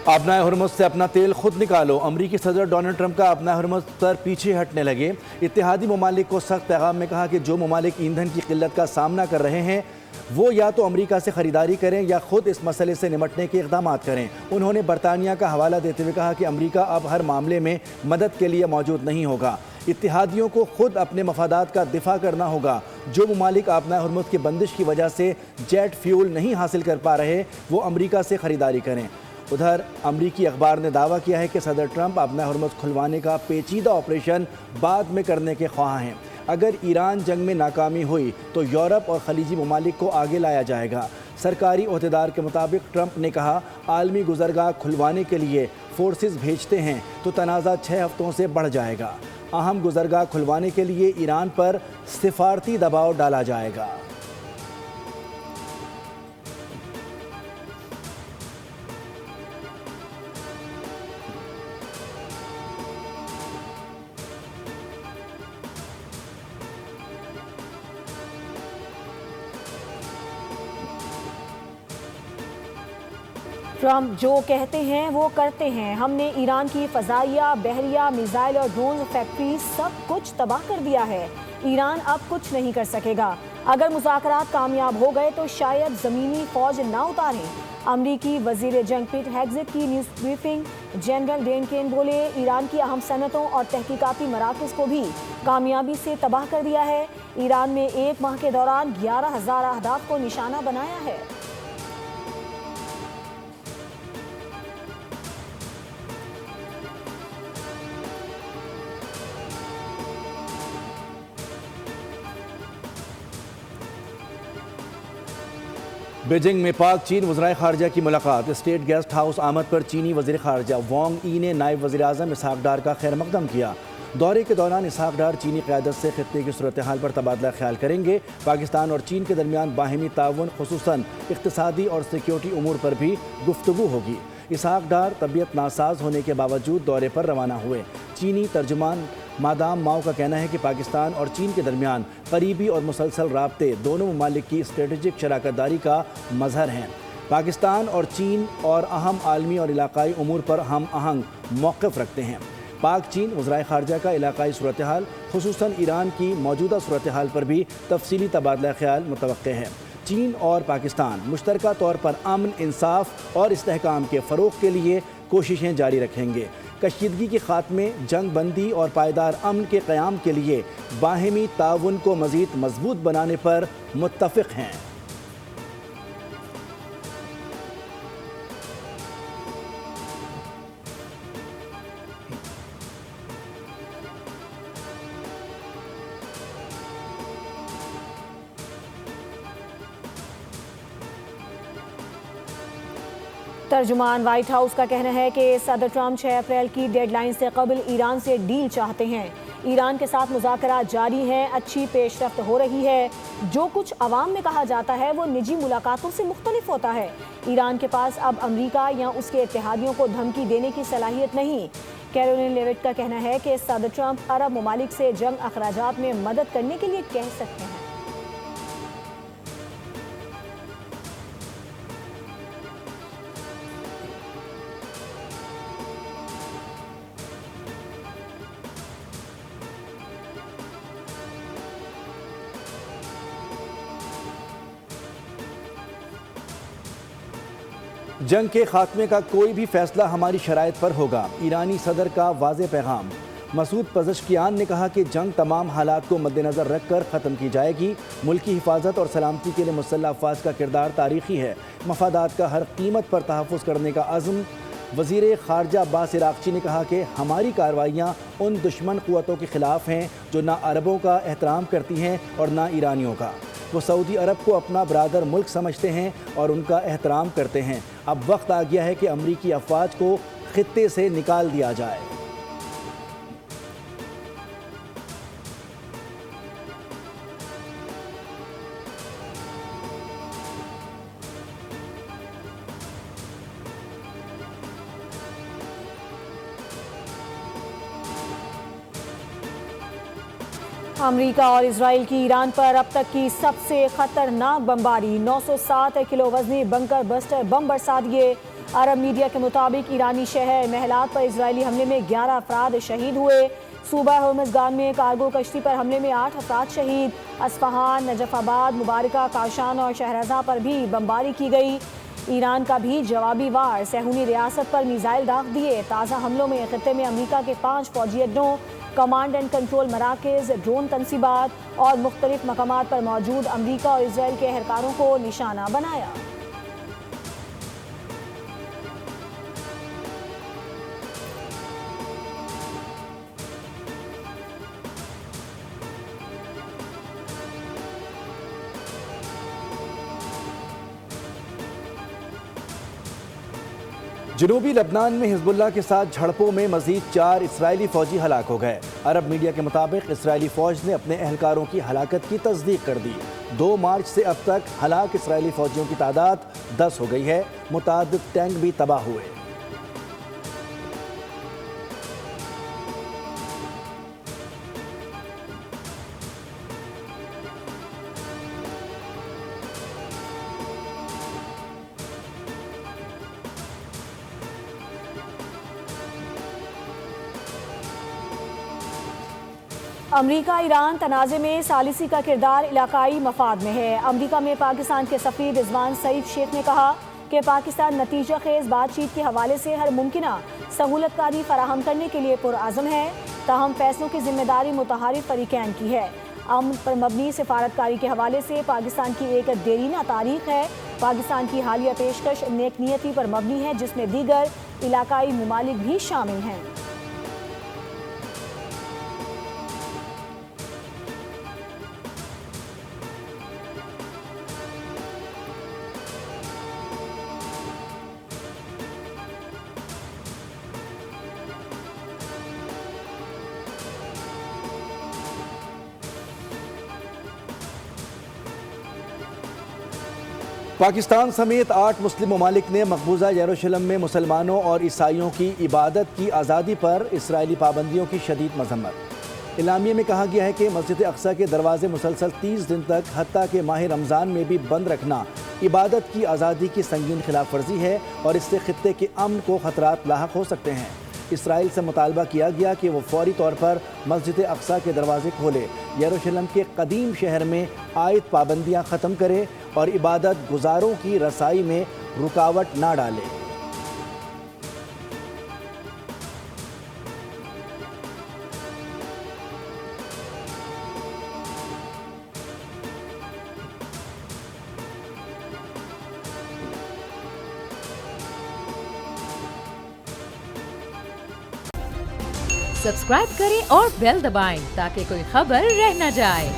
آبنائے ہرمز سے اپنا تیل خود نکالو، امریکی صدر ڈونلڈ ٹرمپ کا آبنائے ہرمز پر پیچھے ہٹنے لگے۔ اتحادی ممالک کو سخت پیغام میں کہا کہ جو ممالک ایندھن کی قلت کا سامنا کر رہے ہیں وہ یا تو امریکہ سے خریداری کریں یا خود اس مسئلے سے نمٹنے کے اقدامات کریں۔ انہوں نے برطانیہ کا حوالہ دیتے ہوئے کہا کہ امریکہ اب ہر معاملے میں مدد کے لیے موجود نہیں ہوگا۔ اتحادیوں کو خود اپنے مفادات کا دفاع کرنا ہوگا۔ جو ممالک آبنائے ہرمز کی بندش کی وجہ سے جیٹ فیول نہیں حاصل کر پا رہے وہ امریکہ سے خریداری کریں۔ ادھر امریکی اخبار نے دعویٰ کیا ہے کہ صدر ٹرمپ آبنائے ہرمز کھلوانے کا پیچیدہ آپریشن بعد میں کرنے کے خواہاں ہیں۔ اگر ایران جنگ میں ناکامی ہوئی تو یورپ اور خلیجی ممالک کو آگے لایا جائے گا۔ سرکاری عہدیدار کے مطابق ٹرمپ نے کہا عالمی گزرگاہ کھلوانے کے لیے فورسز بھیجتے ہیں تو تنازع 6 ہفتوں سے بڑھ جائے گا۔ اہم گزرگاہ کھلوانے کے لیے ایران پر سفارتی دباؤ ڈالا جائے گا۔ ٹرمپ جو کہتے ہیں وہ کرتے ہیں۔ ہم نے ایران کی فضائیہ، بحریہ، میزائل اور ڈرون فیکٹری سب کچھ تباہ کر دیا ہے۔ ایران اب کچھ نہیں کر سکے گا۔ اگر مذاکرات کامیاب ہو گئے تو شاید زمینی فوج نہ اتاریں۔ امریکی وزیر جنگ پیٹ ہیگزٹ کی news briefing. General Dan Caine بولے ایران کی اہم صنعتوں اور تحقیقاتی مراکز کو بھی کامیابی سے تباہ کر دیا ہے۔ ایران میں 1 ماہ کے دوران 11,000 اہداف کو نشانہ بنایا ہے۔ بیجنگ میں پاک چین وزرائے خارجہ کی ملاقات۔ اسٹیٹ گیسٹ ہاؤس آمد پر چینی وزیر خارجہ وانگ ای نے نائب وزیر اعظم اسحاق ڈار کا خیر مقدم کیا۔ دورے کے دوران اسحاق ڈار چینی قیادت سے خطے کی صورتحال پر تبادلہ خیال کریں گے۔ پاکستان اور چین کے درمیان باہمی تعاون خصوصاً اقتصادی اور سیکیورٹی امور پر بھی گفتگو ہوگی۔ اسحاق ڈار طبیعت ناساز ہونے کے باوجود دورے پر روانہ ہوئے۔ چینی ترجمان مادام ماؤ کا کہنا ہے کہ پاکستان اور چین کے درمیان قریبی اور مسلسل رابطے دونوں ممالک کی اسٹریٹجک شراکت داری کا مظہر ہیں۔ پاکستان اور چین اور اہم عالمی اور علاقائی امور پر ہم آہنگ موقف رکھتے ہیں۔ پاک چین وزرائے خارجہ کا علاقائی صورتحال خصوصاً ایران کی موجودہ صورتحال پر بھی تفصیلی تبادلہ خیال متوقع ہے۔ چین اور پاکستان مشترکہ طور پر امن، انصاف اور استحکام کے فروغ کے لیے کوششیں جاری رکھیں گے۔ کشیدگی کے خاتمے، جنگ بندی اور پائیدار امن کے قیام کے لیے باہمی تعاون کو مزید مضبوط بنانے پر متفق ہیں۔ ترجمان وائٹ ہاؤس کا کہنا ہے کہ صدر ٹرمپ 6 اپریل کی ڈیڈ لائن سے قبل ایران سے ڈیل چاہتے ہیں۔ ایران کے ساتھ مذاکرات جاری ہیں، اچھی پیش رفت ہو رہی ہے۔ جو کچھ عوام میں کہا جاتا ہے وہ نجی ملاقاتوں سے مختلف ہوتا ہے۔ ایران کے پاس اب امریکہ یا اس کے اتحادیوں کو دھمکی دینے کی صلاحیت نہیں۔ کیرولین لیوٹ کا کہنا ہے کہ صدر ٹرمپ عرب ممالک سے جنگ اخراجات میں مدد کرنے کے لیے کہہ سکتے ہیں۔ جنگ کے خاتمے کا کوئی بھی فیصلہ ہماری شرائط پر ہوگا، ایرانی صدر کا واضح پیغام۔ مسعود پزشکیان نے کہا کہ جنگ تمام حالات کو مد نظر رکھ کر ختم کی جائے گی۔ ملک کی حفاظت اور سلامتی کے لیے مسلح افواج کا کردار تاریخی ہے۔ مفادات کا ہر قیمت پر تحفظ کرنے کا عزم۔ وزیر خارجہ عباس عراقچی نے کہا کہ ہماری کارروائیاں ان دشمن قوتوں کے خلاف ہیں جو نہ عربوں کا احترام کرتی ہیں اور نہ ایرانیوں کا۔ وہ سعودی عرب کو اپنا برادر ملک سمجھتے ہیں اور ان کا احترام کرتے ہیں۔ اب وقت آ گیا ہے کہ امریکی افواج کو خطے سے نکال دیا جائے۔ امریکہ اور اسرائیل کی ایران پر اب تک کی سب سے خطرناک بمباری، 907 کلو وزنی بنکر بسٹر بم برسا دیے۔ عرب میڈیا کے مطابق ایرانی شہر محلات پر اسرائیلی حملے میں 11 افراد شہید ہوئے۔ صوبہ ہرمزگان میں کارگو کشتی پر حملے میں 8 افراد شہید۔ اصفہان، نجف آباد، مبارکہ، کاشان اور شہرزہ پر بھی بمباری کی گئی۔ ایران کا بھی جوابی وار، صہیونی ریاست پر میزائل داغ دیے۔ تازہ حملوں میں خطے میں امریکہ کے 5 فوجی اڈوں، کمانڈ اینڈ کنٹرول مراکز، ڈرون تنصیبات اور مختلف مقامات پر موجود امریکہ اور اسرائیل کے اہلکاروں کو نشانہ بنایا۔ جنوبی لبنان میں حزب اللہ کے ساتھ جھڑپوں میں مزید 4 اسرائیلی فوجی ہلاک ہو گئے۔ عرب میڈیا کے مطابق اسرائیلی فوج نے اپنے اہلکاروں کی ہلاکت کی تصدیق کر دی۔ 2 مارچ سے اب تک ہلاک اسرائیلی فوجیوں کی تعداد 10 ہو گئی ہے۔ متعدد ٹینک بھی تباہ ہوئے۔ امریکہ ایران تنازع میں ثالثی کا کردار علاقائی مفاد میں ہے۔ امریکہ میں پاکستان کے سفیر رضوان سعید شیخ نے کہا کہ پاکستان نتیجہ خیز بات چیت کے حوالے سے ہر ممکنہ سہولت کاری فراہم کرنے کے لیے پرعزم ہے، تاہم فیصلوں کی ذمہ داری متحارب فریقین کی ہے۔ امن پر مبنی سفارتکاری کے حوالے سے پاکستان کی ایک دیرینہ تاریخ ہے۔ پاکستان کی حالیہ پیشکش نیک نیتی پر مبنی ہے، جس میں دیگر علاقائی ممالک بھی شامل ہیں۔ پاکستان سمیت 8 مسلم ممالک نے مقبوضہ یروشلم میں مسلمانوں اور عیسائیوں کی عبادت کی آزادی پر اسرائیلی پابندیوں کی شدید مذمت۔ اعلامیے میں کہا گیا ہے کہ مسجد اقصی کے دروازے مسلسل 30 دن تک حتیٰ کہ ماہ رمضان میں بھی بند رکھنا عبادت کی آزادی کی سنگین خلاف ورزی ہے اور اس سے خطے کے امن کو خطرات لاحق ہو سکتے ہیں۔ اسرائیل سے مطالبہ کیا گیا کہ وہ فوری طور پر مسجد اقصی کے دروازے کھولے، یروشلم کے قدیم شہر میں عائد پابندیاں ختم کرے اور عبادت گزاروں کی رسائی میں رکاوٹ نہ ڈالے۔ سبسکرائب کریں اور بیل دبائیں تاکہ کوئی خبر رہ نہ جائے۔